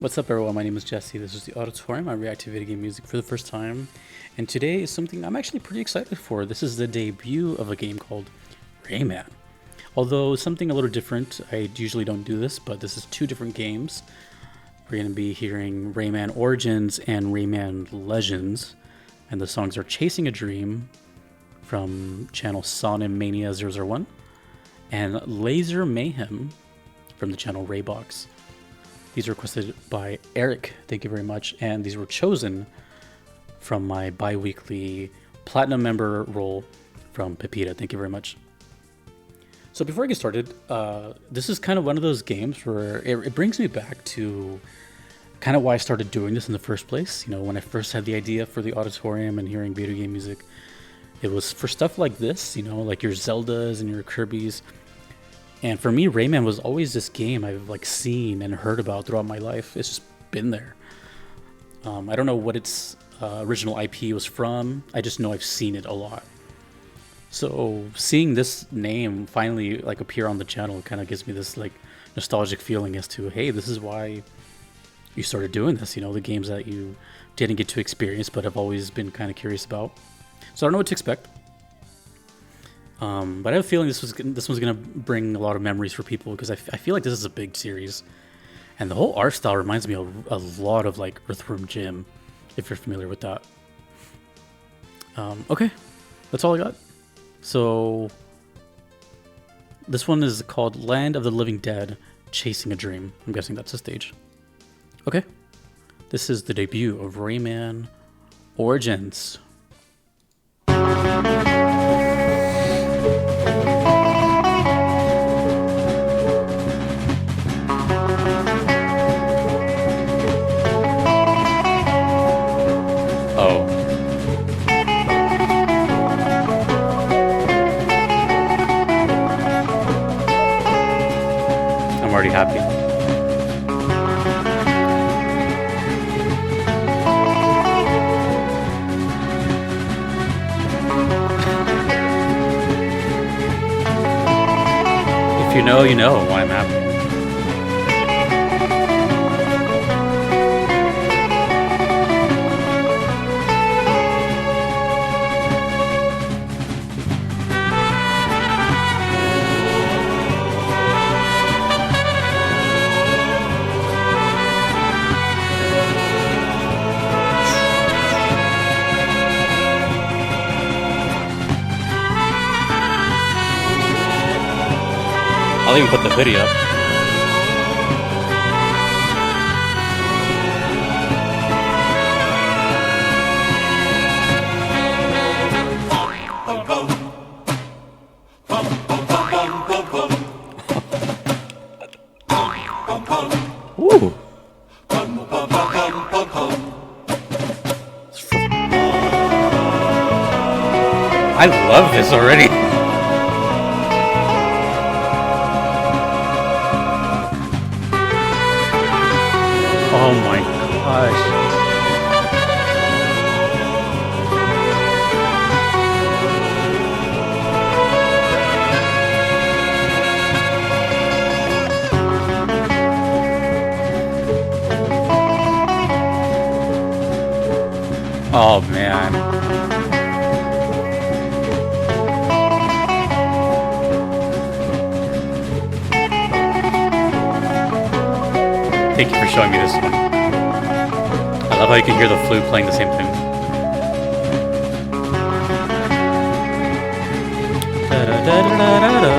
What's up, everyone? My name is Jesse. This is the Auditorium. I react to video game music for the first time, and today is something I'm actually pretty excited for. This is the debut of a game called Rayman. Although something a little different, I usually don't do this, but this is two different games. We're going to be hearing Rayman Origins and Rayman Legends, and the songs are Chasing a Dream from channel Sonimania001 and Laser Mayhem from the channel Raybox. These are requested by Eric, thank you very much, and these were chosen from my bi-weekly platinum member role from Pepita, thank you very much. So before I get started, this is kind of one of those games where it brings me back to kind of why I started doing this in the first place. You know, when I first had the idea for the Auditorium and hearing video game music, it was for stuff like this, you know, like your Zeldas and your Kirbys. And for me, Rayman was always this game I've seen and heard about throughout my life. It's just been there. I don't know what its original IP was from. I just know I've seen it a lot. So seeing this name finally appear on the channel kind of gives me this nostalgic feeling as to, hey, this is why you started doing this. You know, the games that you didn't get to experience but have always been kind of curious about. So I don't know what to expect. But I have a feeling this one's gonna bring a lot of memories for people because I feel like this is a big series, and the whole art style reminds me of a lot of Earthworm Jim, if you're familiar with that. Okay, that's all I got. So this one is called Land of the Living Dead: Chasing a Dream. I'm guessing that's the stage. Okay, this is the debut of Rayman Origins. I'm already happy. If you know, you know why I'm happy. I'll even put the hoodie up. Ooh. I love this already. Oh my gosh. Oh man. Thank you for showing me this one. I love how you can hear the flute playing the same tune. Da -da -da -da -da -da.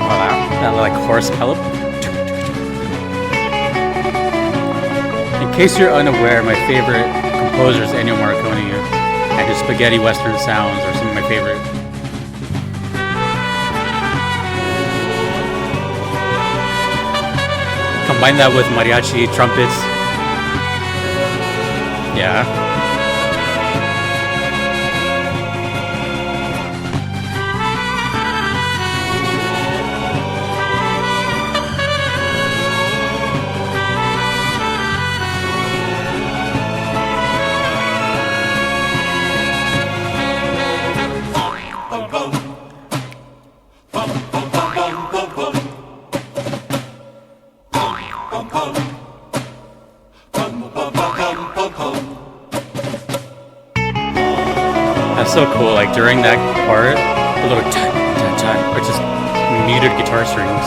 Oh, that chorus gallop. In case you're unaware, my favorite composer is Ennio Morricone, and his spaghetti western sounds are some of my favorite. Combine that with mariachi trumpets. Yeah. That's so cool. Like during that part, a little or just muted guitar strings,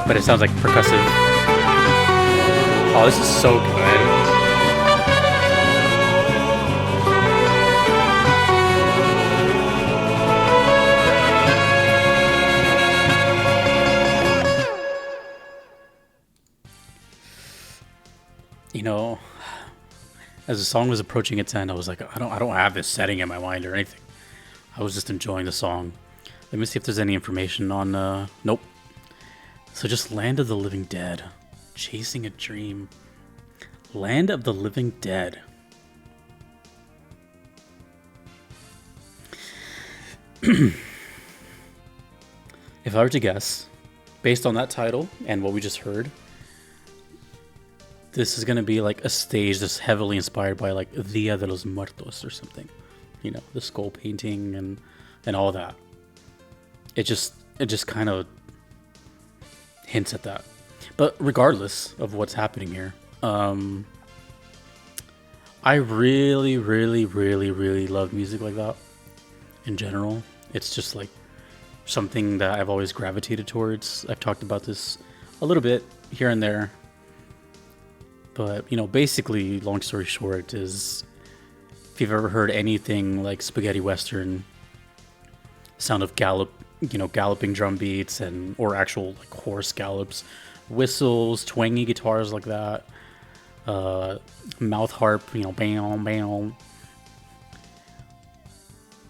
but it sounds like percussive. Oh, this is so good. You know, as the song was approaching its end, I was like, I don't have this setting in my mind or anything. I was just enjoying the song. Let me see if there's any information on. Nope. So just Land of the Living Dead, Chasing a Dream, Land of the Living Dead. If I were to guess, based on that title and what we just heard, this is gonna be like a stage that's heavily inspired by like Dia de los Muertos or something. You know, the skull painting and all that. It just kind of hints at that. But regardless of what's happening here, I really, really, really, really love music like that. In general, it's just like something that I've always gravitated towards. I've talked about this a little bit here and there. But, you know, basically, long story short, is if you've ever heard anything like spaghetti western, sound of galloping drum beats or actual like horse gallops, whistles, twangy guitars like that, mouth harp, bam, bam.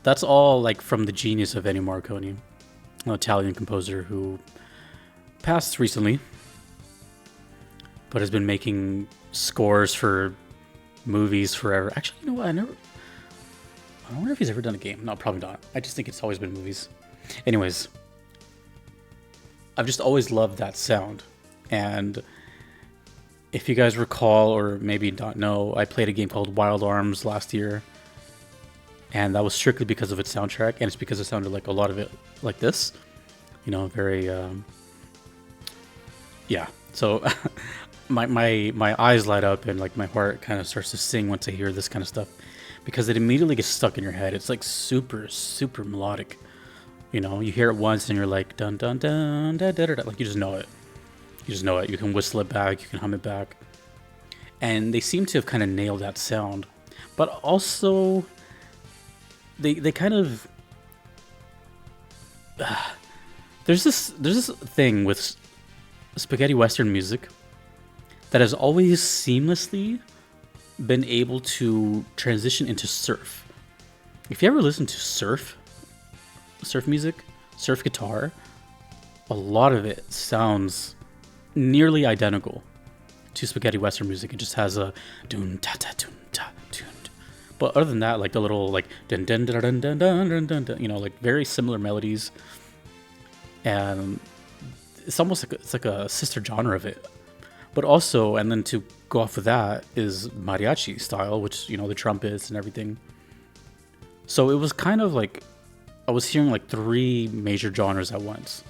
That's all like from the genius of Ennio Morricone, an Italian composer who passed recently, but has been making scores for movies forever. Actually, you know what? I wonder if he's ever done a game. No, probably not. I just think it's always been movies. Anyways, I've just always loved that sound. And if you guys recall, or maybe not know, I played a game called Wild Arms last year. And that was strictly because of its soundtrack. And it's because it sounded like a lot of it like this. Very... yeah. So... My eyes light up and like my heart kind of starts to sing once I hear this kind of stuff, because it immediately gets stuck in your head. It's like super, super melodic. You hear it once and you're like dun dun dun da da da, like you just know it. You just know it. You can whistle it back. You can hum it back. And they seem to have kind of nailed that sound, but also they kind of there's this thing with spaghetti western music that has always seamlessly been able to transition into surf. If you ever listen to surf music, surf guitar, a lot of it sounds nearly identical to spaghetti western music. It just has a dun ta ta dun ta dun. But other than that, like the little like dun dun dun dun dun dun dun dun, like very similar melodies, and it's almost like a sister genre of it. But also, and then to go off of that, is mariachi style, which, the trumpets and everything. So it was kind of like, I was hearing like three major genres at once.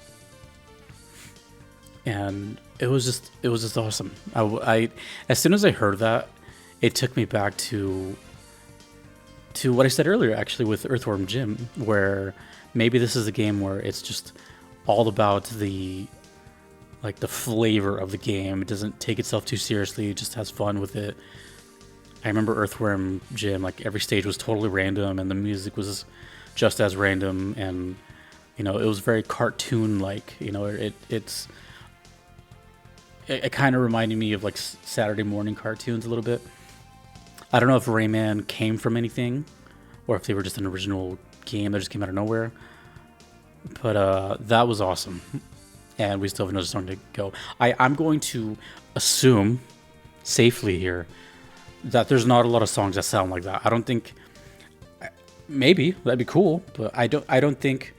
And it was just awesome. I as soon as I heard that, it took me back to what I said earlier, actually, with Earthworm Jim, where maybe this is a game where it's just all about the flavor of the game. It doesn't take itself too seriously. It just has fun with it. I remember Earthworm Jim, like every stage was totally random and the music was just as random, and it was very cartoon-like. It kind of reminded me of like Saturday morning cartoons a little bit. I don't know if Rayman came from anything or if they were just an original game that just came out of nowhere, but that was awesome. And we still have another song to go. I'm going to assume safely here that there's not a lot of songs that sound like that. I don't think. Maybe that'd be cool, but I don't think.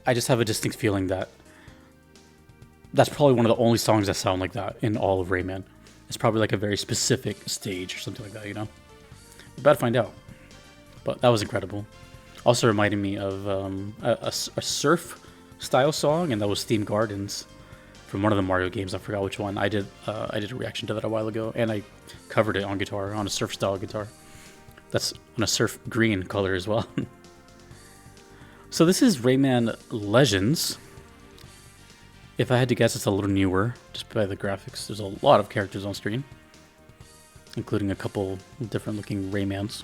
I just have a distinct feeling that that's probably one of the only songs that sound like that in all of Rayman. It's probably like a very specific stage or something like that. We're about to find out. But that was incredible. Also reminded me of a surf style song, and that was Theme Gardens from one of the Mario games. I forgot which one. I did a reaction to that a while ago, and I covered it on guitar, on a surf style guitar. That's on a surf green color as well. So this is Rayman Legends. If I had to guess, it's a little newer, just by the graphics. There's a lot of characters on screen, including a couple different looking Raymans.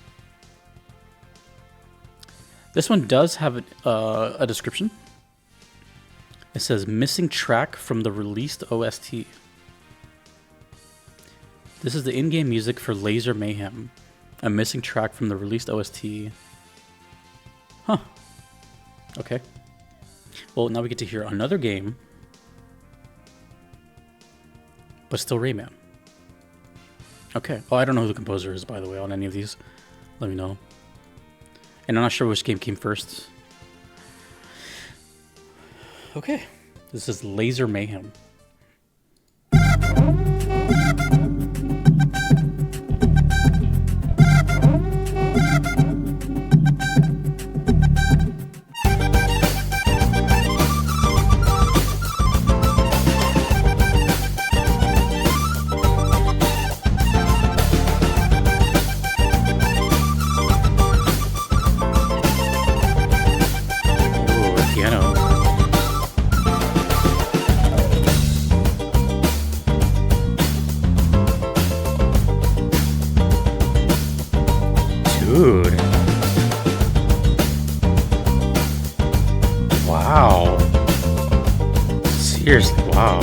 This one does have a description. It says, missing track from the released OST. This is the in-game music for Laser Mayhem. A missing track from the released OST. Huh. Okay. Well, now we get to hear another game, but still Rayman. Okay. Oh, I don't know who the composer is, by the way, on any of these. Let me know. And I'm not sure which game came first. Okay. This is Laser Mayhem. Dude. Wow. Seriously, wow.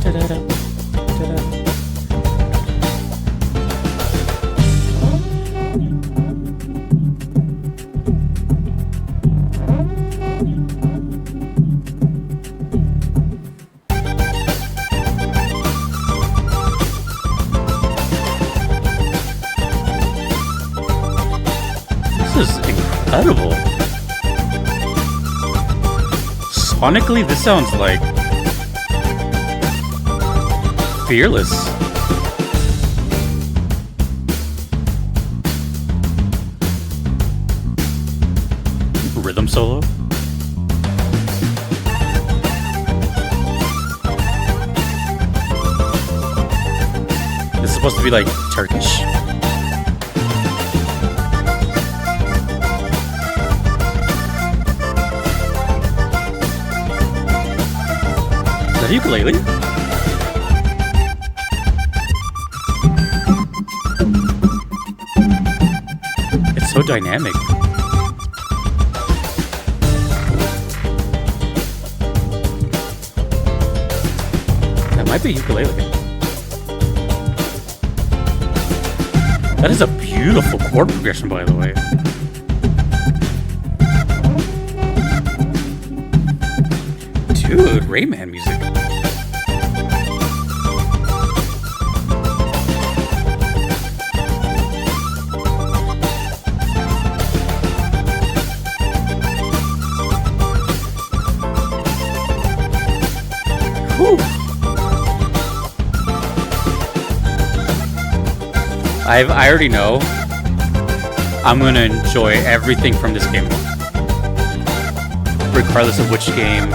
Da-da-da. Da-da. This is incredible. Sonically, this sounds like Fearless. Rhythm solo. This is supposed to be like Turkish. Is that ukulele? It's so dynamic. That might be ukulele. That is a beautiful chord progression, by the way. Dude, Rayman music. Whew. I already know I'm gonna enjoy everything from this game, regardless of which game.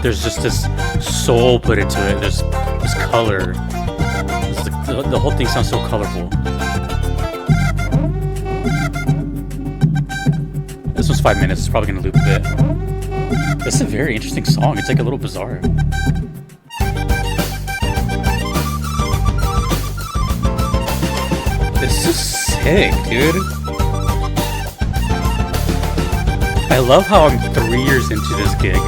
There's just this soul put into it. There's this color. The whole thing sounds so colorful. This was 5 minutes. It's probably gonna loop a bit. This is a very interesting song. It's like a little bizarre. This is sick, dude. I love how I'm 3 years into this gig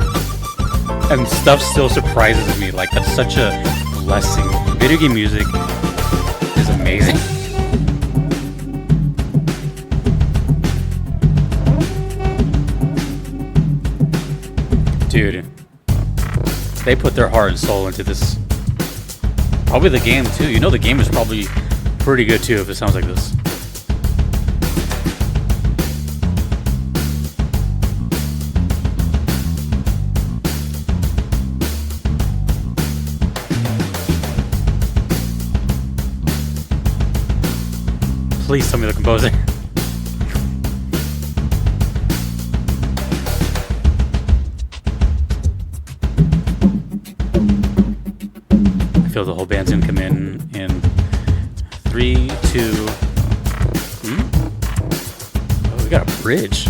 and stuff still surprises me. Like, that's such a blessing. Video game music is amazing. Dude, they put their heart and soul into this. Probably the game too. You know, the game is probably pretty good too if it sounds like this. Please tell me the composer. 3, 2. Oh, we got a bridge.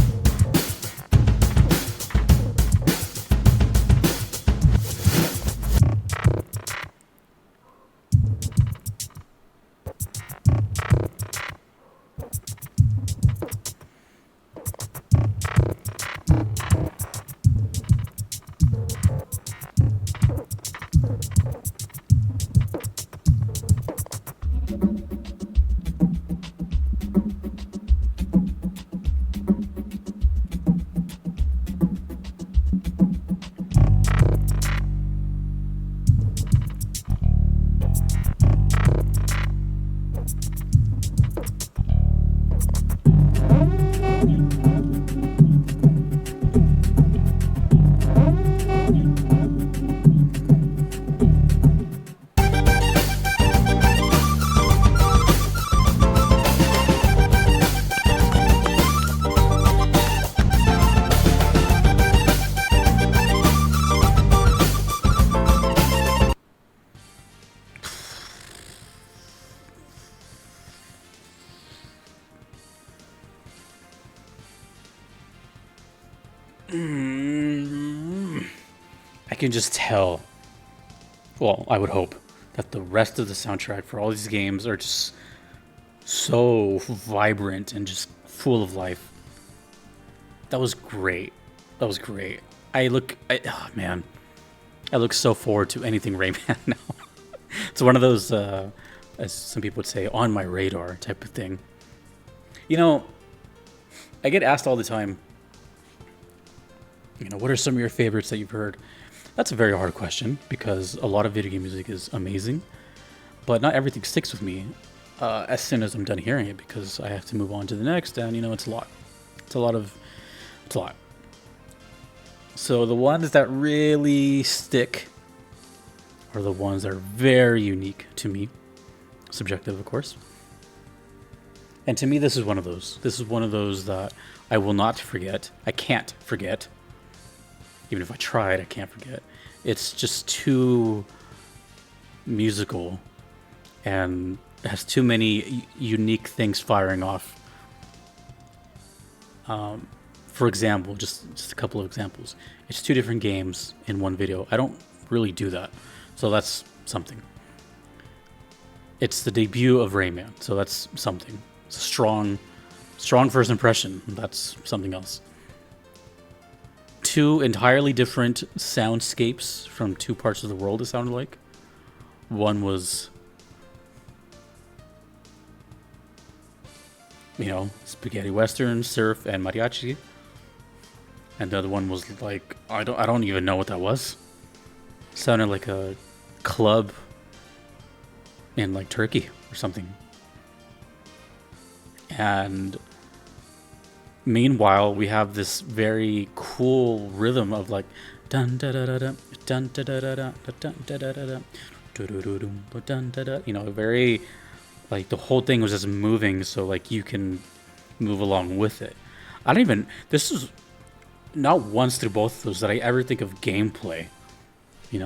I can just tell, well, I would hope, that the rest of the soundtrack for all these games are just so vibrant and just full of life. That was great. That was great. Oh man, I look so forward to anything Rayman now. It's one of those, as some people would say, on my radar type of thing. You know, I get asked all the time, what are some of your favorites that you've heard? That's a very hard question because a lot of video game music is amazing, but not everything sticks with me as soon as I'm done hearing it because I have to move on to the next, and it's a lot. It's a lot. So the ones that really stick are the ones that are very unique to me, subjective, of course. And to me, this is one of those. This is one of those that I will not forget. I can't forget. Even if I tried, I can't forget. It's just too musical and has too many unique things firing off. For example, just a couple of examples. It's 2 different games in one video. I don't really do that, so that's something. It's the debut of Rayman, so that's something. It's a strong first impression. That's something else. 2 entirely different soundscapes from 2 parts of the world, it sounded like. One was, spaghetti western, surf, and mariachi. And the other one was like, I don't even know what that was. Sounded like a club in like Turkey or something. And meanwhile, we have this very cool rhythm of like dun da da da da dun da da da da dun da da da da dun da da. Very like the whole thing was just moving, so like you can move along with it. This is not once through both of those that I ever think of gameplay.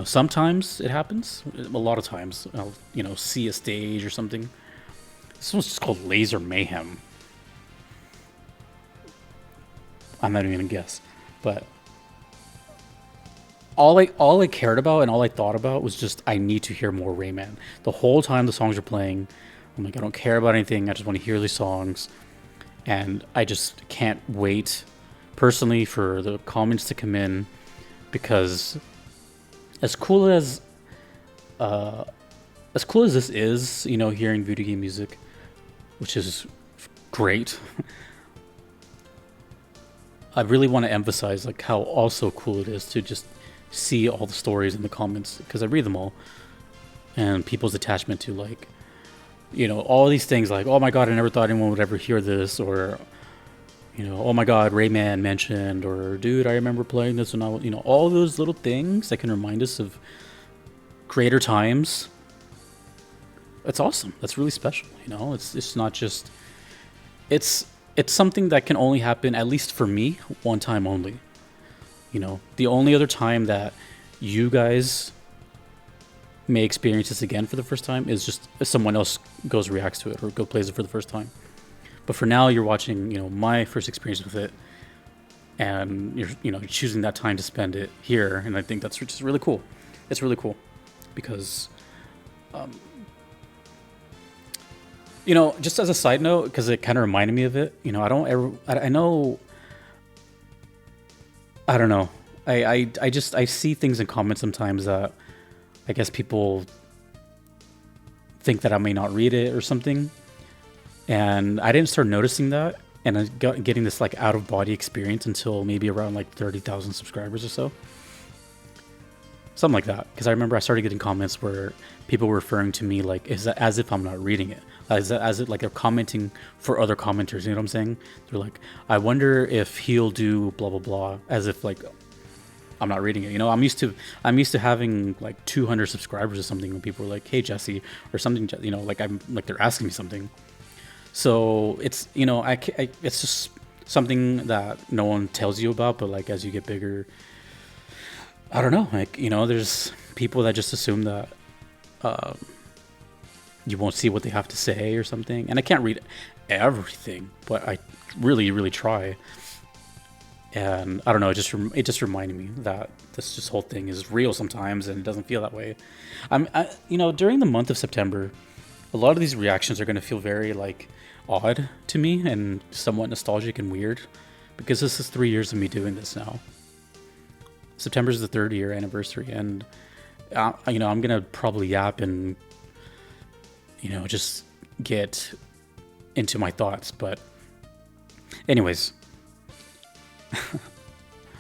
Sometimes it happens. A lot of times, I'll see a stage or something. This one's just called Laser Mayhem. I'm not even gonna guess, but all I cared about and all I thought about was just I need to hear more Rayman. The whole time the songs are playing, I'm like, I don't care about anything. I just want to hear these songs, and I just can't wait, personally, for the comments to come in, because as cool as this is, hearing video game music, which is great. I really want to emphasize like how also cool it is to just see all the stories in the comments, because I read them all, and people's attachment to like, all these things like, oh my god, I never thought anyone would ever hear this, or oh my god, Rayman mentioned, or dude, I remember playing this when all those little things that can remind us of greater times. That's awesome. That's really special. It's not just, it's something that can only happen, at least for me, one time only. The only other time that you guys may experience this again for the first time is just if someone else goes reacts to it or go plays it for the first time. But for now, you're watching, my first experience with it, and you're choosing that time to spend it here, and I think that's just really cool. It's really cool because, just as a side note, because it kind of reminded me of it. I don't ever. I know. I don't know. I see things in comments sometimes that I guess people think that I may not read it or something, and I didn't start noticing that, and I got getting this like out of body experience until maybe around like 30,000 subscribers or so, something like that. Because I remember I started getting comments where people were referring to me like as if I'm not reading it, as if like they're commenting for other commenters. You know what I'm saying? They're like, I wonder if he'll do blah blah blah, as if like I'm not reading it. I'm used to having like 200 subscribers or something when people are like, "Hey Jesse," or something. Like I'm like they're asking me something. So it's it's just something that no one tells you about. But like as you get bigger, I don't know. Like there's people that just assume that you won't see what they have to say or something. And I can't read everything, but I really really try. And I don't know, it just reminded me that this whole thing is real sometimes, and it doesn't feel that way. During the month of September, a lot of these reactions are going to feel very like odd to me and somewhat nostalgic and weird, because this is 3 years of me doing this now. September is the 3rd year anniversary, and I'm gonna probably yap and just get into my thoughts. But anyways.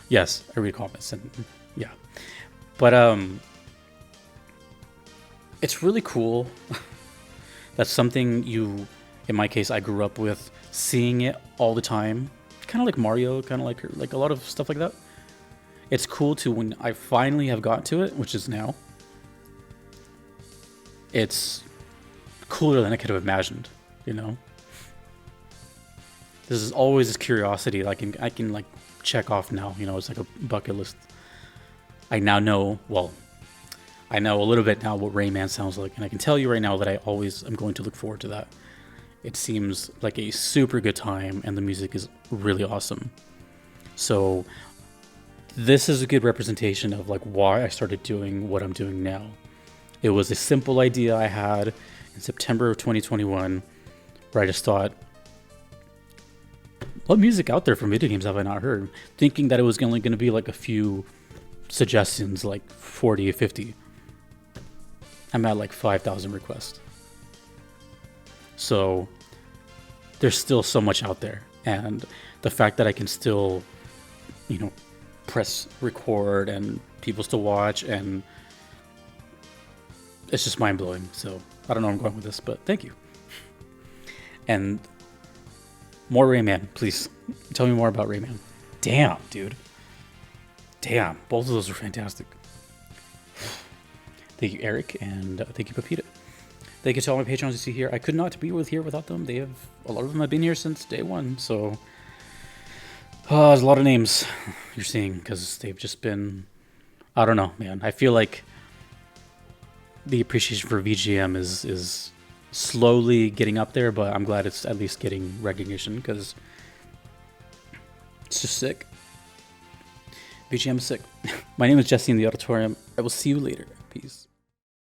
Yes, I read comments, and yeah, but it's really cool. That's something in my case, I grew up with, seeing it all the time, kind of like Mario, kind of like a lot of stuff like that. It's cool to when I finally have gotten to it, which is now. It's cooler than I could have imagined. This is always this curiosity that I can like check off now. It's like a bucket list. I now know, I know a little bit now what Rayman sounds like, and I can tell you right now that I always am going to look forward to that. It seems like a super good time, and the music is really awesome. So this is a good representation of like why I started doing what I'm doing now. It was a simple idea I had in September of 2021, where I just thought, what music out there from video games have I not heard? Thinking that it was only going to be like a few suggestions, like 40 or 50. I'm at like 5,000 requests. So there's still so much out there. And the fact that I can still, press record and people still watch, and it's just mind blowing. So I don't know where I'm going with this, but thank you. And more Rayman, please. Tell me more about Rayman. Damn, dude. Damn, both of those are fantastic. Thank you, Eric, and thank you, Pepita. Thank you to all my patrons you see here. I could not be here without them. A lot of them have been here since day one, so there's a lot of names you're seeing because they've just been, I don't know, man. I feel like the appreciation for VGM is slowly getting up there, but I'm glad it's at least getting recognition because it's just sick. VGM is sick. My name is Jesse in the Auditorium. I will see you later.